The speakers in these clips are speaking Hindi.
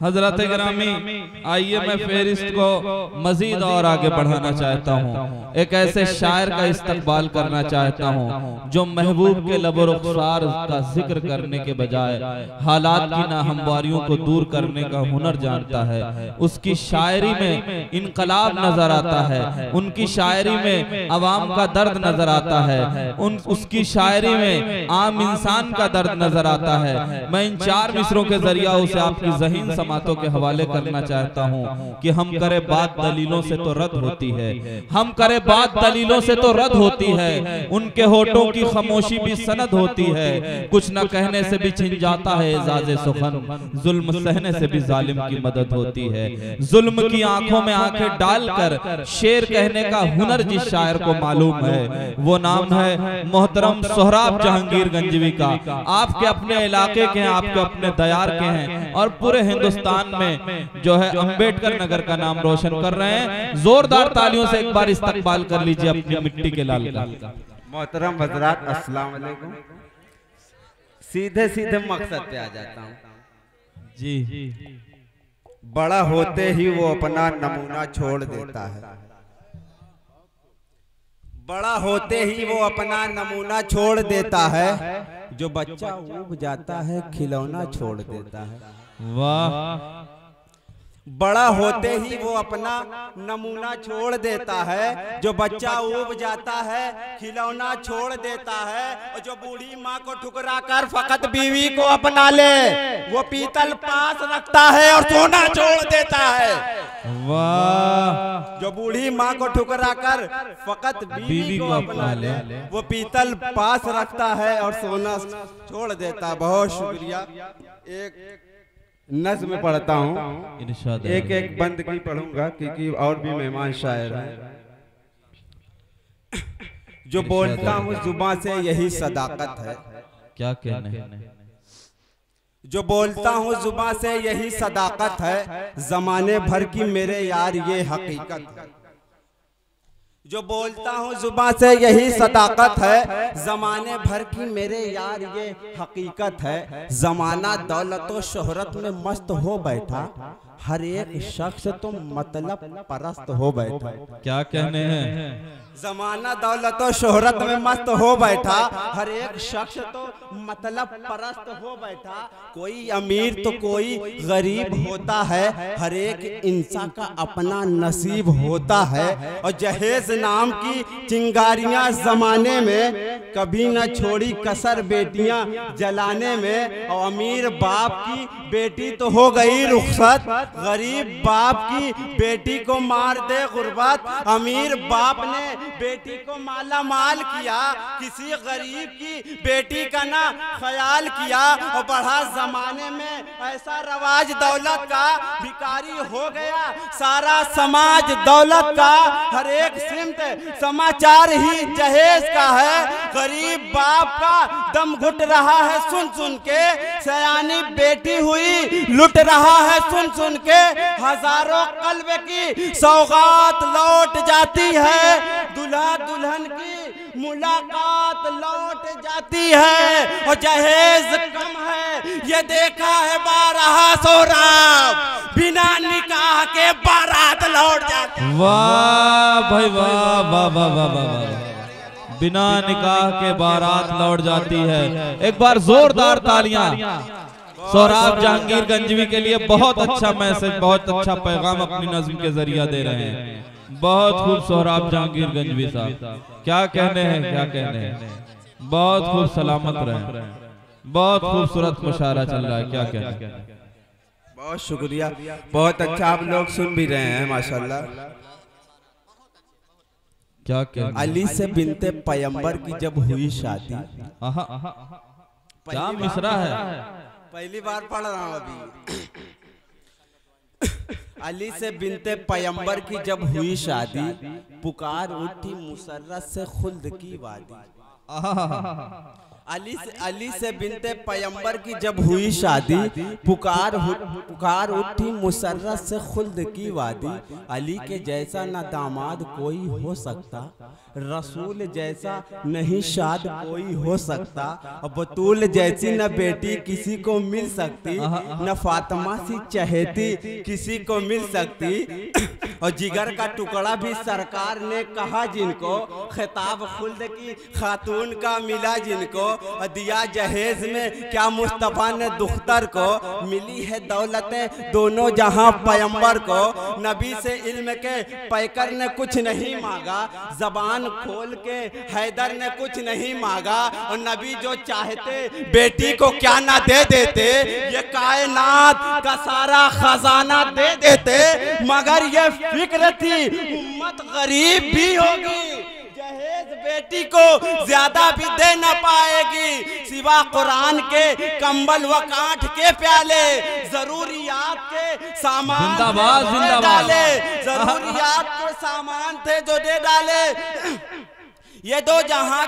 हजरत गिरामी, आइए मैं फेरिस्त को मजीद और आगे बढ़ाना चाहता हूँ। एक ऐसे शायर का इस्तकबाल करना चाहता हूँ जो महबूब के लबो रुखसार का जिक्र करने के बजाय हालात की नाहमवारियों को दूर करने का हुनर जानता है। उसकी शायरी में इनकलाब नजर आता है, उनकी शायरी में अवाम का दर्द नजर आता है, उसकी शायरी में आम इंसान का दर्द नजर आता है। मैं इन 4 मिसरों के जरिया उसे आपकी ज़हीन समातों के हवाले करना चाहता हूँ कि हम करे बात दलीलों से तो रद्द होती है, हम करे बात दलीलों से तो रद्द होती है, उनके होठों की खामोशी भी सनद होती है, कुछ न कहने से भी छिन जाता है एजाज़े सुखन, जुल्म सहने से भी जालिम की मदद होती है। जुल्म की आंखों में आंखें डालकर शेर कहने का हुनर जिस शायर को मालूम है, वो नाम है मोहतरम सोहराब जहांगीर गंजवी का। आपके अपने इलाके के हैं, आपके अपने दयार के हैं और पूरे हिंदुस्तान में जो है अंबेडकर नगर का नाम रोशन कर रहे हैं। जोरदार तालियों से एक बार इस्तकबाल कर लीजिए अपनी मिट्टी के लाल का। मोहतरम हजरात, अस्सलाम वालेकुम। सीधे सीधे मकसद पे आ जाता हूँ जी। बड़ा होते ही वो अपना नमूना छोड़ देता है, बड़ा होते ही वो अपना नमूना छोड़ देता है, जो बच्चा उग जाता है खिलौना छोड़ देता है। वाह। बड़ा होते ही वो अपना नमूना छोड़ देता है, जो बच्चा उब जाता है खिलौना छोड़ देता है, और जो बूढ़ी माँ को ठुकरा कर फकत बीवी को अपना ले, वो पीतल पास रखता है और सोना छोड़ देता है। वाह। जो बूढ़ी माँ को ठुकरा कर फकत बीवी को अपना ले, वो पीतल पास रखता है और सोना छोड़ देता। बहुत शुक्रिया। एक नज़्म में पढ़ता हूँ, एक एक बंद की पढ़ूंगा क्योंकि और भी मेहमान शायर हैं। जो बोलता हूँ जुबान से यही सदाकत है, क्या कहने। जो बोलता हूँ जुबान से यही सदाकत है, जमाने भर की मेरे यार ये हकीकत है। जो बोलता हूँ जुबान से यही सदाकत है, जमाने भर की मेरे यार ये हकीकत है। जमाना दौलत और शोहरत में मस्त हो बैठा, हर एक शख्स तो मतलब परस्त हो बैठा। क्या कहने हैं। जमाना दौलत और शोहरत में मस्त हो बैठा, हर एक शख्स तो मतलब परस्त हो बैठा। कोई अमीर तो कोई गरीब होता है, हर एक इंसान का अपना नसीब होता है। और जहेज नाम की चिंगारियां जमाने में कभी न छोड़ी कसर बेटियां जलाने में। और अमीर बाप की बेटी तो हो गई रुखसत, गरीब बाप की बेटी को मार दे गुर्बत। अमीर बाप ने बेटी को माला माल किया, किसी गरीब की बेटी का ना ख्याल किया। और बढ़ा जमाने में ऐसा रवाज दौलत का, भिखारी हो गया सारा समाज दौलत का। हर एक सिमत समाचार ही जहेज का है, गरीब बाप का दम घुट रहा है सुन सुन के। सयानी बेटी हुई लुट रहा है सुन सुन के। हजारों कल्ब की सौगात लौट जाती है, दुल्हा दुल्हन की मुलाकात लौट जाती है। और जहेज कम है ये देखा है 12 सोहराब, बिना निकाह के बारात लौट जाती है। वाह भाई वाह वाह वाह वाह वाह। बिना निकाह के बारात लौट जाती है। एक बार जोरदार तालियां सोहराब जहांगीर गंजवी के लिए। बहुत अच्छा मैसेज, बहुत अच्छा पैगाम अपनी नज़्म के जरिया दे रहे हैं। बहुत खूब सोहराब जहांगीर गंजवी साहब, क्या कहने हैं, क्या कहने हैं। बहुत खूब, सलामत रहे। बहुत खूबसूरत मुशायरा चल रहा है, क्या कहने हैं। बहुत शुक्रिया, बहुत अच्छा आप लोग सुन भी रहे हैं माशाल्लाह। क्या कहने। अली से बिनते पैगंबर की जब हुई शादी, क्या मिसरा है। पहली बार पढ़ रहा हूँ अभी। अली से बिनते पैगंबर की जब हुई शादी, पुकार उठी मुसर्रत से खुल्द की वादी। अली से बिनते पैगंबर की जब हुई शादी, पुकार उठी मुसर्रत से खुल्द की वादी। अली के जैसा न दामाद कोई हो सकता, रसूल जैसा नहीं शाद कोई हो सकता, बतूल जैसी न बेटी किसी को मिल सकती, न फातिमा सी चहेती किसी को मिल सकती। और जिगर का टुकड़ा भी सरकार ने कहा जिनको, खिताब खुल्द की खातून का मिला जिनको। दिया जहेज में क्या मुस्तफ़ा ने दुख्तर को, मिली है दौलतें दोनों जहां पैगंबर को। नबी से इल्म के पैकर ने कुछ नहीं मांगा, जबान खोल के हैदर ने कुछ नहीं मांगा। और नबी जो चाहते बेटी को क्या ना दे देते, ये कायनात का सारा खजाना दे देते। मगर ये फिक्र थी उम्मत गरीब भी होगी, जहेज बेटी को ज्यादा भी दे न पाएगी। सिवा कुरान के कंबल व काठ के प्याले, जरूरियात के सामान डाले, जरूरियात के सामान थे जो दे डाले। ये दो जहान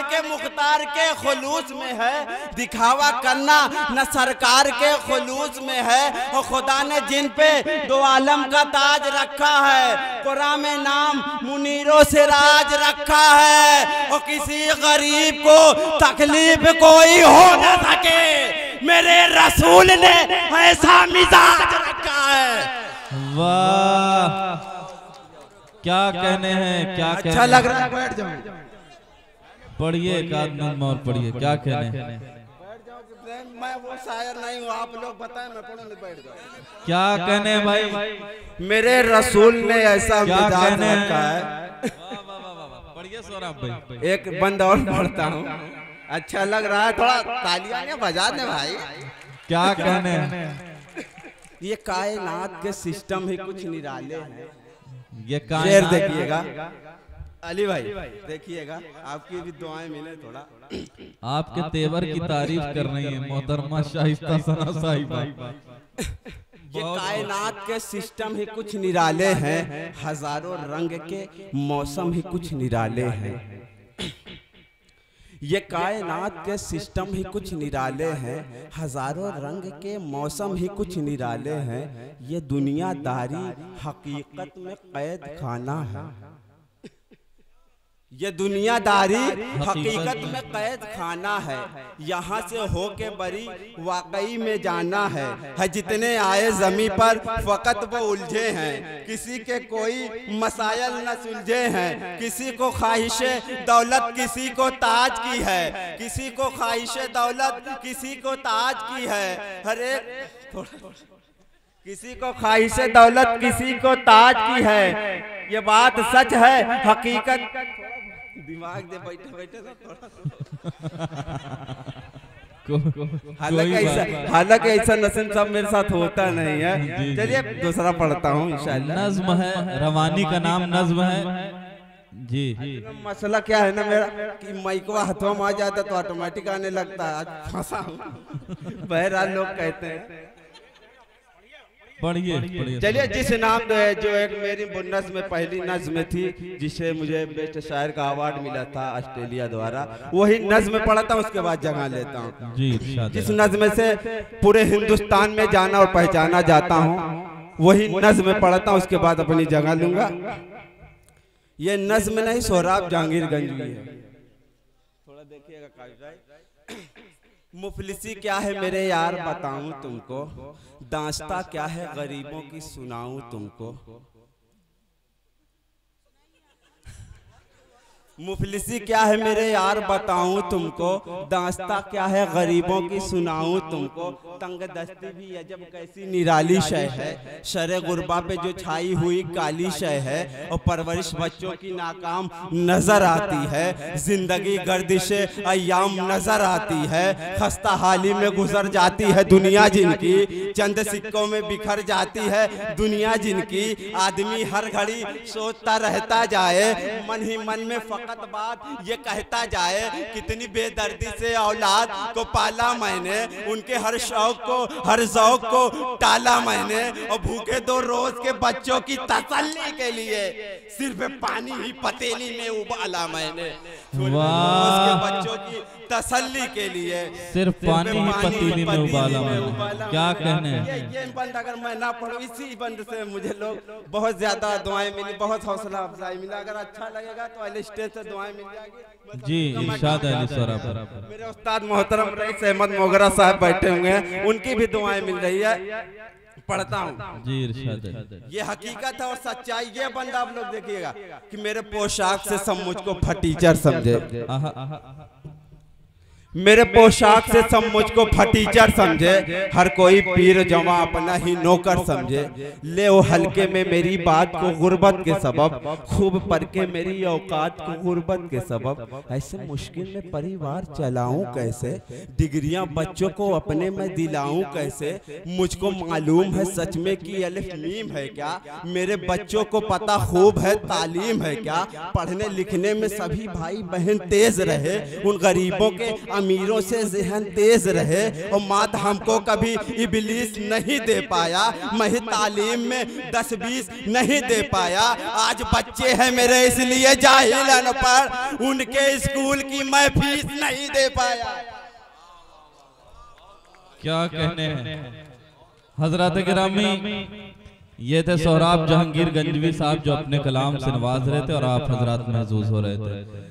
के मुख्तार के खुलूस में है, दिखावा करना न सरकार के खुलूस में है। और खुदा ने जिन पे दो आलम का ताज रखा है, कुरान में नाम मुनीरों से राज रखा है। और किसी गरीब को तकलीफ कोई हो न सके, मेरे रसूल ने ऐसा मिजाज रखा है। वाह, क्या कहने हैं, क्या अच्छा कहने लग रहा है, बैठ जाओ। पढ़िए एक आध नज़्म और पढ़िए, क्या कहने हैं। मैं वो शायर नहीं हूँ, आप लोग बताएं, मैं पढ़ने बैठ जाऊँ। क्या कहने भाई, मेरे रसूल ने ऐसा मिजाज कहने रखा है। पढ़िए सोहराब भाई। एक बंद और पढ़ता हूँ, अच्छा लग रहा है, थोड़ा तालियां बजा दे भाई। क्या कहने हैं। ये कायनात के सिस्टम ही कुछ निराले हैं। ये शेर देखिएगा अली भाई, देखिएगा आपकी भी दुआएं मिले। थोड़ा आपके तेवर की तारीफ कर रही है मोहतरमा शाइस्ता सना साहिबा। ये कायनात के सिस्टम ही कुछ निराले हैं, हजारों रंग के मौसम ही कुछ निराले हैं। ये कायनात के सिस्टम ही कुछ निराले हैं, हजारों रंग के मौसम ही कुछ निराले हैं। ये दुनियादारी हकीकत में कैद खाना है, ये दुनियादारी हकीकत में कैद खाना है। यहाँ से होके बरी वाकई में जाना है। जितने आए जमी पर फकत वो उलझे हैं, किसी के कोई मसायल न सुलझे हैं। किसी को ख्वाहिश दौलत किसी को ताज की है, किसी को ख्वाहिश दौलत किसी को ताज की है। हर एक किसी को ख्वाहिश दौलत किसी को ताज की है। ये बात सच है, हकीकत दिमाग दे बैठे बैठे हालांकि ऐसा नसीब सब मेरे साथ होता नहीं है। चलिए दूसरा पढ़ता हूँ इंशाल्लाह। नज्म है, रवानी का नाम नज्म है जी। मसला क्या है ना मेरा कि माइकवा हाथों में आ जाता तो ऑटोमेटिक आने लगता है। आज फंसा हूँ, बहरहाल लोग कहते हैं। पढ़िए। चलिए जिस नाम जो एक मेरी नज़्म में पहली नज़्म थी, जिसे मुझे बेस्ट शायर का अवार्ड मिला था ऑस्ट्रेलिया द्वारा, वही नज़्म पढ़ता हूँ, उसके बाद जगह लेता हूँ जी। जिस नज़्म से पूरे हिंदुस्तान में जाना और पहचाना जाता हूँ, वही नज़्म पढ़ता हूँ, उसके बाद अपनी जगह लूंगा। ये नज़्म नहीं, सोहराब जहांगीरगंज की है। थोड़ा देखिएगा काजी भाई। मुफलिसी क्या है मेरे यार बताऊं तुमको, दास्ता क्या है गरीबों की सुनाऊं तुमको। मुफलिसी क्या है मेरे यार बताऊं तुमको, दास्ता क्या है गरीबों की सुनाऊं तुमको। तंग दस्ती भी अजब कैसी निराली शय है, शरे गुरबा पे जो छाई हुई काली शय है। और परवरिश बच्चों की नाकाम नजर आती है, जिंदगी गर्दिशे अय्याम नजर आती है। खस्ता हाली में गुजर जाती है दुनिया जिनकी, चंद सिक्कों में बिखर जाती है दुनिया जिनकी। आदमी हर घड़ी सोचता रहता जाए, मन ही मन में वक्त बाद ये कहता जाए कितनी बेदर्दी से औलाद को पाला मैंने, उनके हर शौक को हर ज़ौक को टाला मैंने, और भूखे 2 रोज के बच्चों की तसल्ली के लिए सिर्फ पानी ही पतीली में उबाला मैंने। वाह, बच्चों की तसल्ली के लिए सिर्फ पानी ही पतीली में उबाला मैंने। क्या कहने ये बंद अगर मैं ना पढ़ूं, इसी बंद से मुझे लोग बहुत ज्यादा दुआएं मिली, बहुत हौसला अफजाई मिला। अगर अच्छा लगेगा तो अली स्टेज से दुआएं मिल जाएगी जी। इरशाद अली सरा मेरे उस्ताद मोहतरम रईस अहमद मोगरा साहब बैठे हुए हैं, उनकी भी दुआएं मिल रही है। पढ़ता हूँ जी। इरशाद ये हकीकत है और सच्चाई। ये बंदा आप लोग देखिएगा कि मेरे पोशाक से सब मुझको फटीचर समझे, मेरे पोशाक से सब मुझको फटीचर समझे, हर कोई पीर जवां अपना ही नौकर समझे। ले वो हल्के में मेरी बात को गुर्बत के सबब, खूब परखे मेरी औकात को गुर्बत के सबब। ऐसे मुश्किल में परिवार चलाऊं कैसे, डिग्रियां बच्चों को अपने में दिलाऊं कैसे। मुझको मालूम है सच में कि अलिफ मीम है क्या, मेरे बच्चों को पता खूब है तालीम है क्या। पढ़ने लिखने में सभी भाई बहन तेज रहे, उन गरीबों के अमीरों से ज़हन तेज रहे, और मात हमको कभी इबलीस नहीं दे पाया। मैं तालीम में 10-20 नहीं दे पाया। आज बच्चे हैं मेरे इसलिए जाहिल अनपढ़, उनके स्कूल की मैं फीस नहीं दे पाया। क्या कहने हैं हजरत गिरामी। ये थे सोहराब जहांगीर गंजवी साहब जो अपने कलाम से नवाज रहे थे और आप हजरात महजूज हो रहे थे।